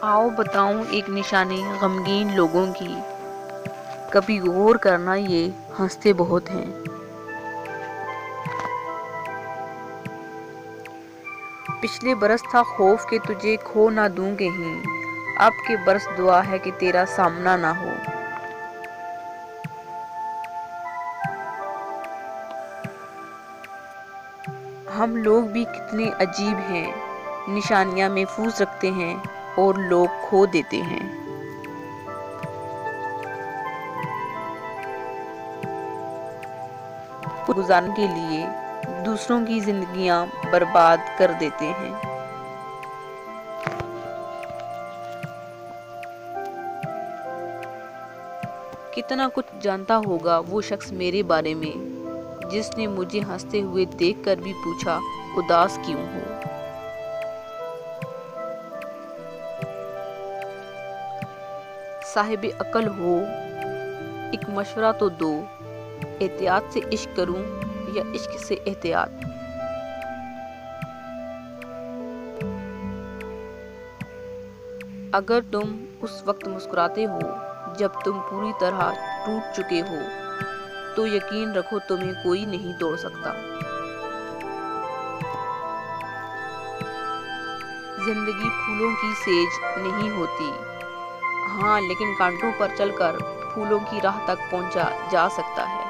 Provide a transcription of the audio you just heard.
آؤ بتاؤں ایک نشانی غمگین لوگوں کی، کبھی غور کرنا یہ ہنستے بہت ہیں۔ پچھلے برس تھا خوف کہ تجھے کھو نہ دوں کہیں، اب کے برس دعا ہے کہ تیرا سامنا نہ ہو۔ ہم لوگ بھی کتنے عجیب ہیں، نشانیاں محفوظ رکھتے ہیں اور لوگ کھو دیتے ہیں۔ گزارنے کے لیے دوسروں کی زندگیاں برباد کر دیتے ہیں۔ کتنا کچھ جانتا ہوگا وہ شخص میرے بارے میں، جس نے مجھے ہنستے ہوئے دیکھ کر بھی پوچھا اداس کیوں ہو۔ صاحب عقل ہو ایک مشورہ تو دو، احتیاط سے عشق کروں یا عشق سے احتیاط۔ اگر تم اس وقت مسکراتے ہو جب تم پوری طرح ٹوٹ چکے ہو تو یقین رکھو تمہیں کوئی نہیں توڑ سکتا۔ زندگی پھولوں کی سیج نہیں ہوتی، ہاں لیکن کانٹوں پر چل کر پھولوں کی راہ تک پہنچا جا سکتا ہے۔